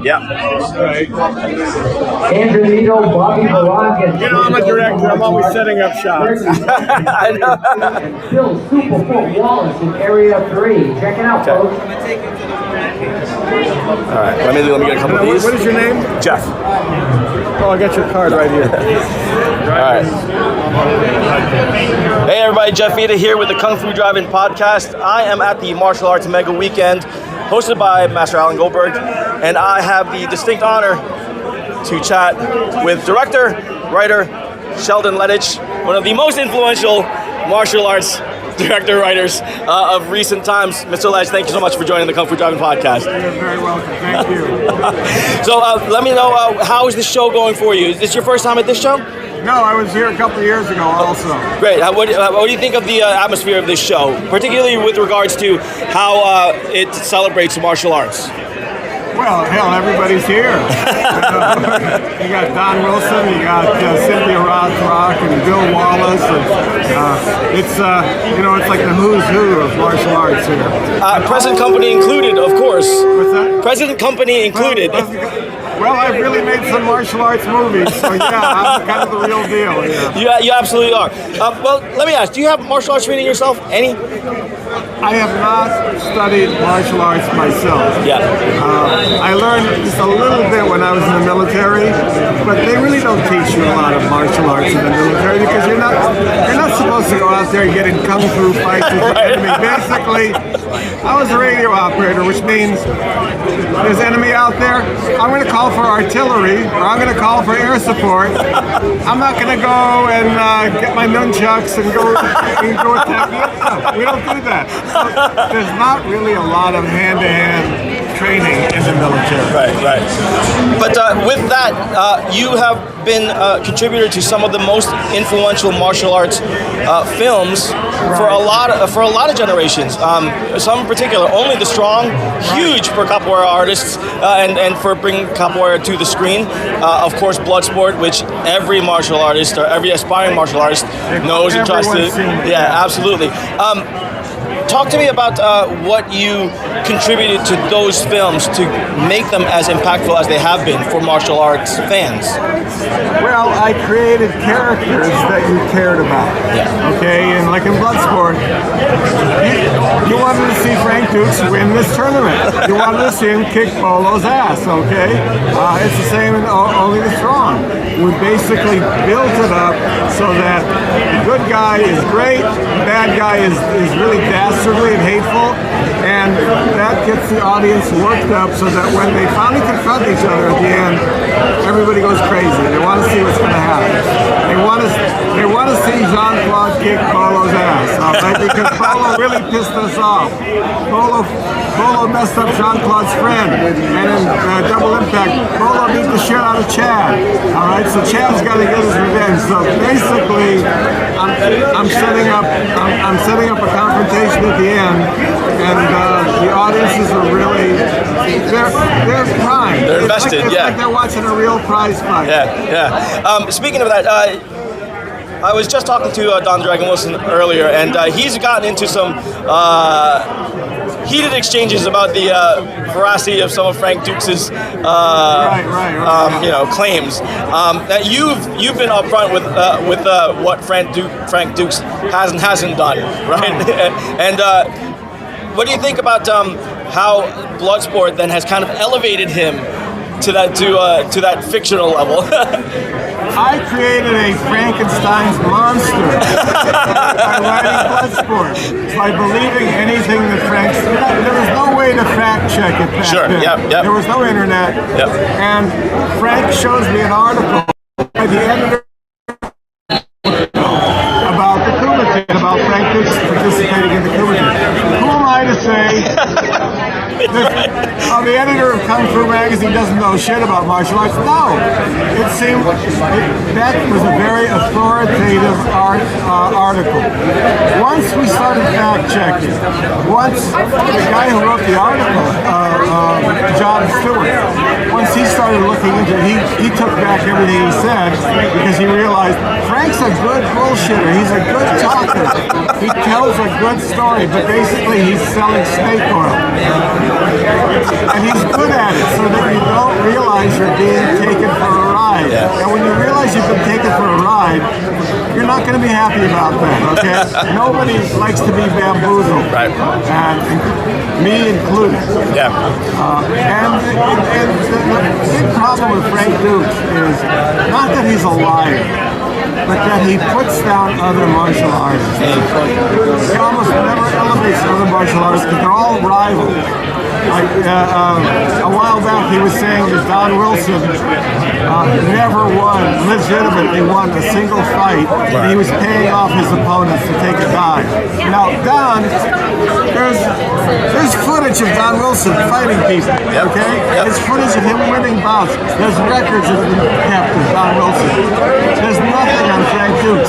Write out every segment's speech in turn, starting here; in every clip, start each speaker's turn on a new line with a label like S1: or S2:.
S1: Yeah.
S2: Andrew Needle, Bobby Barak,
S3: You know, I'm a director. I'm always setting up shots.
S1: I know.
S2: and Phil Superfoot Wallace in Area 3. Check it out, folks.
S1: All right. Let me get a couple of these.
S3: What is your name?
S1: Jeff.
S3: Oh, I got your card right here.
S1: All right. Hey everybody, Jeff Vita here with the Kung Fu Drive-In podcast. I am at the Martial Arts Mega Weekend, hosted by Master Alan Goldberg, and I have the distinct honor to chat with director, writer, Sheldon Lettich, one of the most influential martial arts director writers of recent times. Mr. Lettich, thank you so much for joining the Kung Fu Drive-In podcast.
S3: You're very welcome. Thank you.
S1: So let me know, how is this show going for you? Is this your first time at this show?
S3: No, I was here a couple of years ago also.
S1: Great. What do you think of the atmosphere of this show, particularly with regards to how it celebrates martial arts?
S3: Well, hell, everybody's here. You got Don Wilson, you got Cynthia Rothrock, and Bill Wallace. And, it's like the who's who of martial arts here.
S1: Present company included, of course.
S3: What's that?
S1: Present company included.
S3: Well, I've really made some martial arts movies, so yeah, I'm kind of the real deal. Yeah.
S1: You absolutely are. Well, let me ask, do you have martial arts training yourself? Any?
S3: I have not studied martial arts myself.
S1: Yeah.
S3: I learned just a little bit when I was in the military, but they really don't teach you a lot of martial arts in the military because you're not supposed to go out there and get in kung fu fights with the enemy. Basically, I was a radio operator, which means there's enemy out there. I'm going to call for artillery, or I'm going to call for air support. I'm not going to go and get my nunchucks and go attack. No, we don't do that. So there's not really a lot of hand-to-hand training in the military.
S1: Right. But with that, you have been a contributor to some of the most influential martial arts films for a lot of generations. Some in particular, Only the Strong, huge for capoeira artists and for bringing capoeira to the screen. Of course, Bloodsport, which every martial artist or every aspiring martial artist knows and tries to. Yeah, absolutely. Talk to me about what you contributed to those films to make them as impactful as they have been for martial arts fans.
S3: Well, I created characters that you cared about.
S1: Yeah.
S3: Okay, and like in Bloodsport, you wanted to see Frank Dukes win this tournament. You wanted to see him kick Bolo's ass. Okay, it's the same in Only the Strong. We basically built it up so that the good guy is great, the bad guy is really dastardly and hateful, and that gets the audience worked up so that when they finally confront each other at the end, everybody goes crazy. They want to see what's going to happen. They want to see Jean-Claude kick Bolo's ass, right? Because Bolo really pissed us off. Bolo messed up Jean-Claude's friend, and in Double Impact, Bolo beat the shit out of Chad. All right, so Chad's got to get his revenge. So basically, I'm setting up a confrontation at the end, and the audiences are really they're primed.
S1: They're invested.
S3: It's like they're watching a real prize fight.
S1: Yeah. Speaking of that. I was just talking to Don Dragon Wilson earlier, and he's gotten into some heated exchanges about the veracity of some of Frank Dukes' claims. That you've been upfront with what Frank Dukes has and hasn't done, right? And what do you think about how Bloodsport then has kind of elevated him to that fictional level?
S3: I created a Frankenstein's monster by writing Bloodsport, by believing anything that Frank said. There was no way to fact check it back then.
S1: Yep.
S3: There was no internet.
S1: Yep.
S3: And Frank shows me an article by the editor about the Kumatin, about Frank Dukes participating in the Kumatin. Who am I to say the editor of Kung Fu magazine doesn't know shit about martial arts? No. It seemed that was a very authoritative article. Once we started fact checking, once the guy who wrote the article, John Stewart, once he started looking into it, he took back everything he said because he realized Frank's a good bullshitter. He's a good talker. He tells a good story, but basically he's selling snake oil. And he's good at it so that you don't realize you're being taken for a ride. And when you realize you've been taken for a ride, you're not going to be happy about that, okay? Nobody likes to be bamboozled.
S1: Right.
S3: And me included.
S1: Yeah.
S3: And the big problem with Frank Dukes is not that he's a liar, but that he puts down other martial artists. He almost never elevates other martial artists because they're all rivals. Like a while back, he was saying that Don Wilson never legitimately won a single fight, and he was paying off his opponents to take a dive. Now, Don, there's footage of Don Wilson fighting people, okay? There's footage of him winning bouts. There's records that have been kept of Don Wilson. There's nothing on Frank Dukes.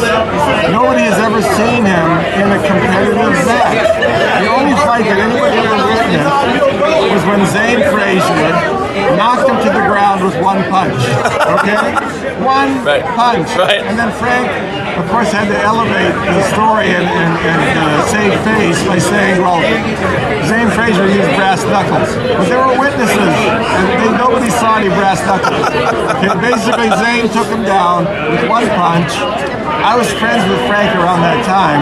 S3: Nobody has ever seen him in a competitive match. The only fight that anybody ever witnessed was when Zane Frazier knocked him to the ground with one punch. Okay? One punch.
S1: Right.
S3: And then Frank, of course, had to elevate the story and save face by saying, well, Zane Frazier used brass knuckles. But there were witnesses, and nobody saw any brass knuckles. Okay, basically, Zane took him down with one punch. I was friends with Frank around that time.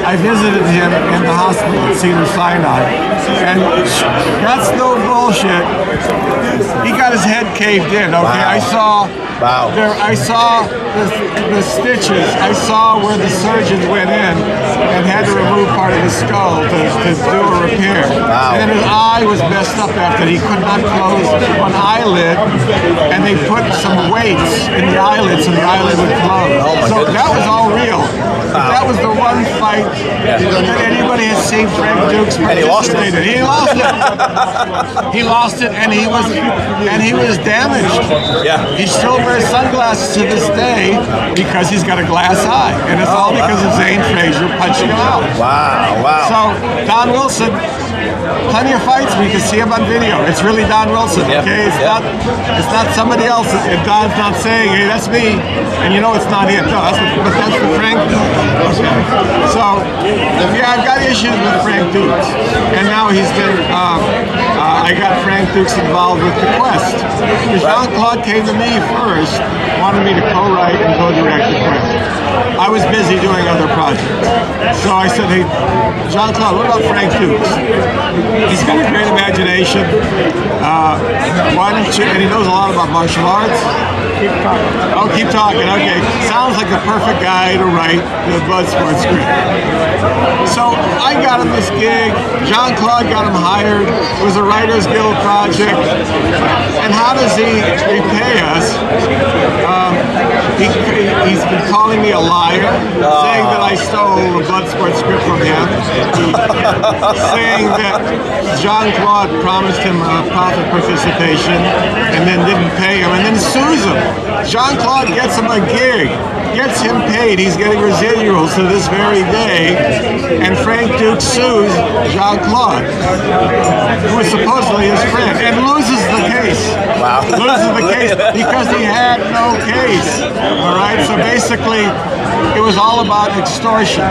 S3: I visited him in the hospital at Cedars-Sinai, and that's no bullshit. He got his head caved in. Okay,
S1: Wow.
S3: I saw the stitches. I saw where the surgeons went in and had to remove part of his skull to do a repair.
S1: Wow.
S3: And his eye was messed up after he could not close one eyelid, and they put some weights in the eyelid so the eyelid would close. So that was all real. That was the one fight that anybody has seen Frank Dukes participate in. He lost it. He lost it, and he was damaged.
S1: Yeah.
S3: He still wears sunglasses to this day because he's got a glass eye, and it's all because of Zane Frazier punching him out.
S1: Wow.
S3: So Don Wilson, plenty of fights. We can see him on video. It's really Don Wilson. Okay, it's not somebody else. And Don's not saying, "Hey, that's me," and you know it's not him. No, but that's what Frank does. Okay. So yeah, I've got issues with Frank Dukes, and now he's been. I got Frank Dukes involved with the Quest. Jean-Claude came to me first, wanted me to co-write and co-direct the Quest. I was busy doing other projects, so I said, "Hey, Jean-Claude, what about Frank Dukes? He's got a great imagination. Why don't you?" And he knows a lot about martial arts. Keep talking. Oh, keep talking. Okay, sounds like the perfect guy to write the BLOODSPORT script. So I got him this gig. Jean-Claude got him hired. It was a Writers Guild project. And how does he repay us? He's been calling me a liar, saying that I stole the BLOODSPORT script from him, saying that Jean-Claude promised him profit participation and then didn't pay him, and then sues him. Jean-Claude gets him a gig, gets him paid. He's getting residuals to this very day, and Frank Dukes sues Jean-Claude, who is supposedly his friend, and loses the case.
S1: Wow.
S3: Loses the case because he had no case. All right, so basically, it was all about extortion.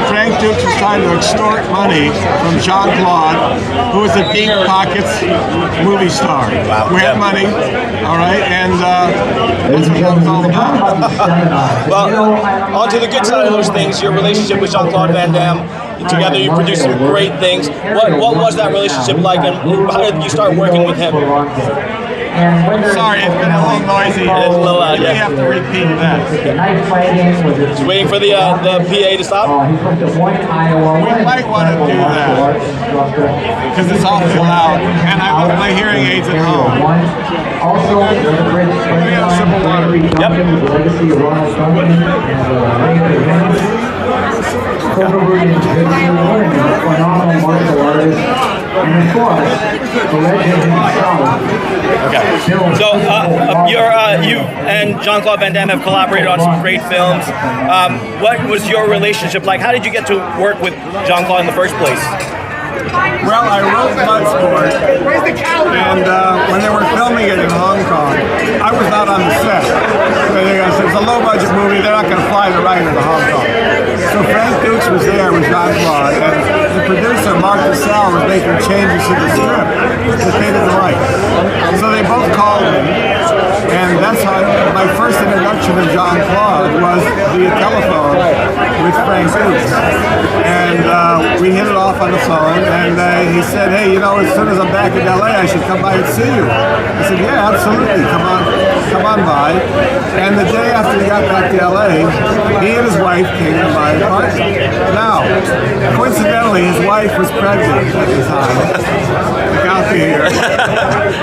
S3: Frank Dukes was trying to extort money from Jean-Claude, who was a deep pockets movie star.
S1: Wow.
S3: Who had money, all right, and that's what that was all about.
S1: Well, on to the good side of those things, your relationship with Jean-Claude Van Damme. Together you produced some great things. What was that relationship like, and how did you start working with him?
S3: Sorry, it's been a little noisy.
S1: It's a little loud, yeah.
S3: We have to repeat that.
S1: Just waiting for the PA to stop?
S3: We might want to do that because it's awful loud, and I love my hearing aids at home.
S2: Also,
S3: We have some water.
S1: Yep.
S2: phenomenal martial artist, and of course, the legend himself.
S1: Okay. So you and Jean-Claude Van Damme have collaborated on some great films. What was your relationship like? How did you get to work with Jean-Claude in the first place?
S3: Well, I wrote Bloodsport, and when they were filming it in Hong Kong, I was not on the set. It's a low-budget movie. They're not going to fly the writer to Hong Kong. So Frank Dukes was there with producer, Mark DeSalle, was making changes to the script that they didn't like. So they both called me, and that's how my first introduction to Jean-Claude was via telephone with Frank Dukes. And we hit it off on the phone, and he said, hey, as soon as I'm back in LA, I should come by and see you. I said, yeah, absolutely, come on by. And the day after he got back to LA, he and his wife came to my apartment. Now, coincidentally, his wife was pregnant at the time. Got me here.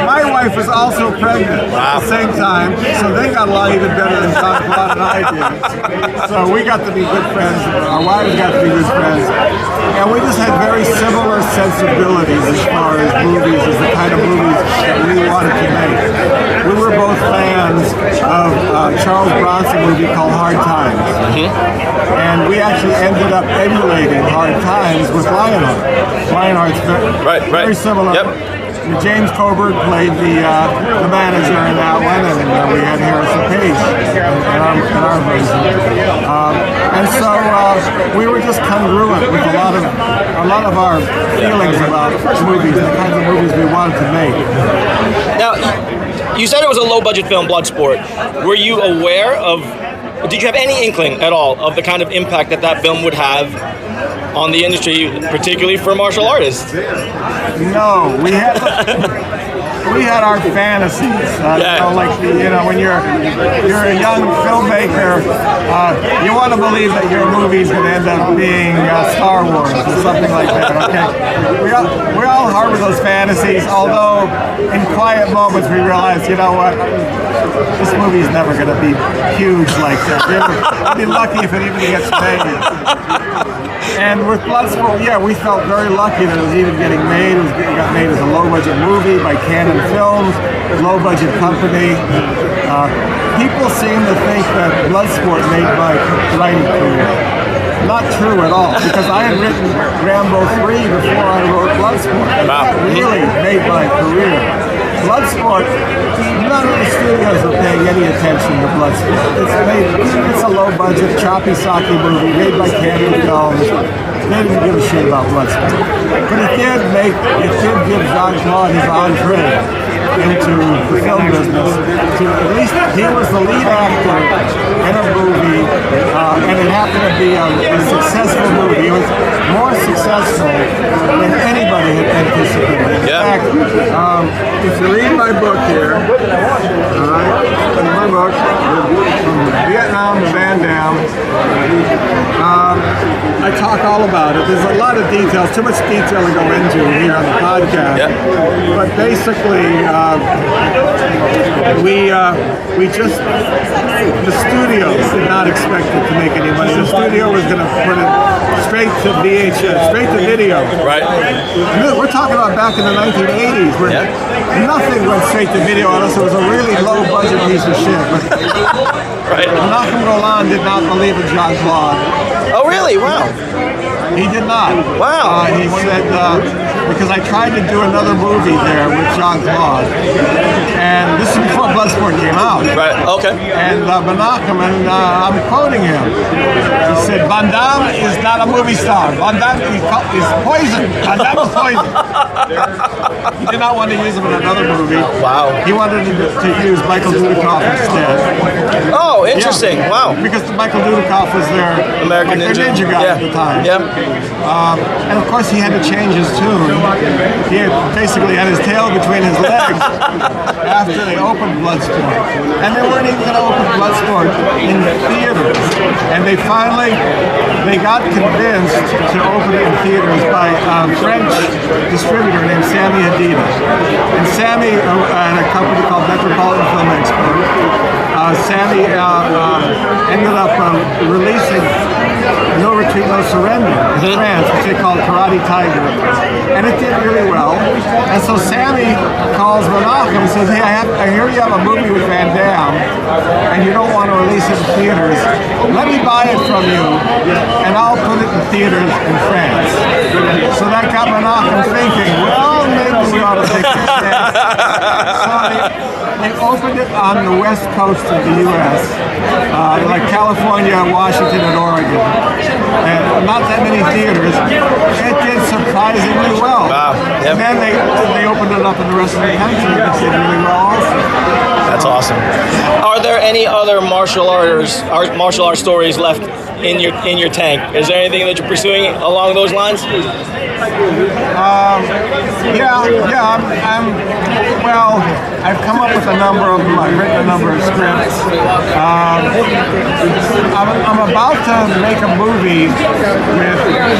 S3: My wife was also pregnant at the same time, so they got along even better than Jean-Claude and I did. So we got to be good friends. Our wives got to be good friends. And we just had very similar sensibilities as far as movies, as the kind of movies that we wanted to make. We were both fans of Charles Bronson movie called Hard Times. And we actually ended up emulating Hard Times with Lionheart. Lionheart's very similar.
S1: Yep.
S3: James Coburn played the manager in that one, and we had Harrison Page in our version. And so we were just congruent with a lot of our feelings about movies, the kinds of movies we wanted to make.
S1: Now, you said it was a low-budget film, Bloodsport. Were you aware of? Did you have any inkling at all of the kind of impact that film would have on the industry, particularly for martial artists?
S3: No, we had our fantasies. When you're a young filmmaker, you want to believe that your movie's going to end up being Star Wars or something like that. Okay, we all harbor those fantasies. Although in quiet moments we realize, this movie's never going to be huge like that. We'll be lucky if it even gets made. And with Bloodsport, we felt very lucky that it was even getting made. It got made as a low-budget movie by Canon Films, low-budget company. People seem to think that Bloodsport made my writing career. Not true at all, because I had written Rambo 3 before I wrote Bloodsport. And that really made my career. Bloodsport, none of the studios are paying any attention to Bloodsport. It's a low-budget, choppy-socky movie made by Canon Films. They didn't give a shit about Bloodsport. But it did give Jean-Claude his entree into the film business. At least he was the lead actor in a movie, and it happened to be a successful movie. It was more successful than anybody had anticipated. In fact, if you read my book here, my book, From Vietnam to Van Damme, I talk all about it. There's a lot of details, too much detail to go into here on the podcast. Yep. But basically, the studio did not expect it to make any money. The studio was going to put it straight to VHS, straight to video.
S1: Right.
S3: And we're talking about back in the 1980s, where nothing went straight to video unless it was a really low-budget piece of shit.
S1: Right.
S3: Malcolm Roland did not believe in Jean-Claude.
S1: Oh, really? Wow.
S3: He did not.
S1: Wow.
S3: He said, because I tried to do another movie there with Jean-Claude, and this is before Bloodsport came out.
S1: Right, okay.
S3: And Menachem, and I'm quoting him, he said, Van Damme is not a movie star. Van Damme is poison. Van Damme is poison. He did not want to use him in another movie.
S1: Wow.
S3: He wanted to use Michael Dudikoff instead.
S1: Oh, interesting.
S3: Yeah.
S1: Wow.
S3: Because Michael Dudikoff was their
S1: American
S3: ninja guy at the time.
S1: Yeah.
S3: And of course he had to change his tune. He basically had his tail between his legs after they opened Bloodsport. And they weren't even going to open Bloodsport in theaters. And they got convinced to open it in theaters by a French distributor named Sammy Hadida. And Sammy had a company called Metropolitan Film Expo. Sammy ended up releasing No Retreat, No Surrender in France, which they called Karate Tiger. And it did really well. And so Sammy calls Menachem and says, hey, I hear you have a movie with Van Damme, and you don't want to release it in theaters. Let me buy it from you, and I'll put it in theaters in France. So that got Menachem thinking, well, maybe we ought to take a chance. So they opened it on the west coast of the U.S., like California, Washington, and Oregon. And not that many theaters. It did surprisingly well.
S1: Wow. Yep.
S3: And then they opened it up in the rest of the country, and it did really well also.
S1: That's awesome. Are there any other martial art stories left in your tank? Is there anything that you're pursuing along those lines?
S3: Well, I've come up with a number of them. I've written a number of scripts. I'm about to make a movie with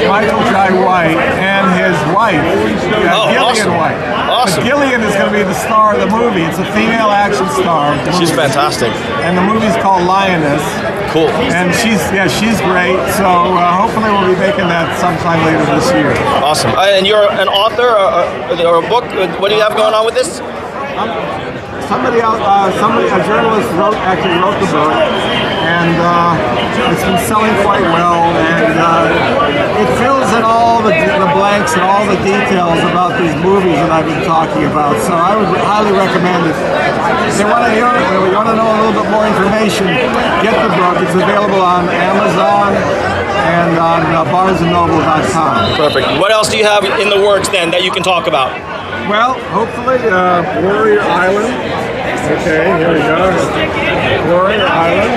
S3: Michael Jai White and his wife, Gillian
S1: awesome.
S3: White.
S1: Awesome.
S3: But Gillian is going to be the star of the movie. It's a female action star.
S1: She's fantastic.
S3: And the movie's called Lioness.
S1: Cool.
S3: And she's great. So hopefully we'll be making that sometime later this year.
S1: Awesome. And you're an author or a book? What do you have going on with this?
S3: Somebody, a journalist actually wrote the book, and it's been selling quite well, and it fills in all the blanks and all the details about these movies that I've been talking about. So I would highly recommend it. If you want to hear it, or you want to know a little bit more information, get the book. It's available on Amazon and on BarnesandNoble.com.
S1: Perfect. What else do you have in the works then that you can talk about?
S3: Well, hopefully, Warrior Island. Okay, here we go. Warrior Island.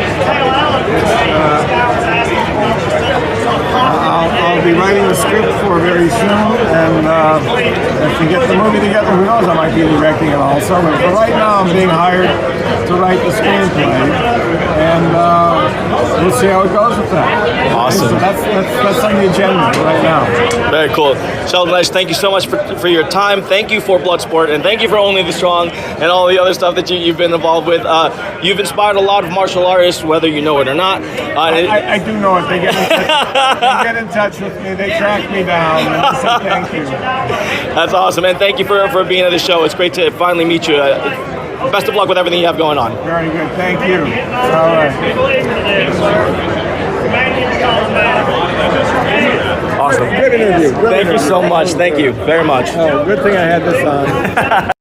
S3: I'll be writing the script for very soon, and if we get the movie together, who knows, I might be directing it also. But for right now, I'm being hired to write the screenplay, and we'll see how it goes with that.
S1: Awesome.
S3: So that's on the agenda right now.
S1: Very cool. Sheldon, Lettich, thank you so much for your time. Thank you for Bloodsport, and thank you for Only the Strong and all the other stuff that you've been involved with. You've inspired a lot of martial artists, whether you know it or not.
S3: I do know it. They get in touch with me. They track me down. And I say thank you.
S1: That's awesome, and thank you for being on the show. It's great to finally meet you. Best of luck with everything you have going on.
S3: Very good. Thank you. All right.
S1: Awesome.
S3: Good interview.
S1: Thank you so much. Thank you very much.
S3: Oh, good thing I had this on.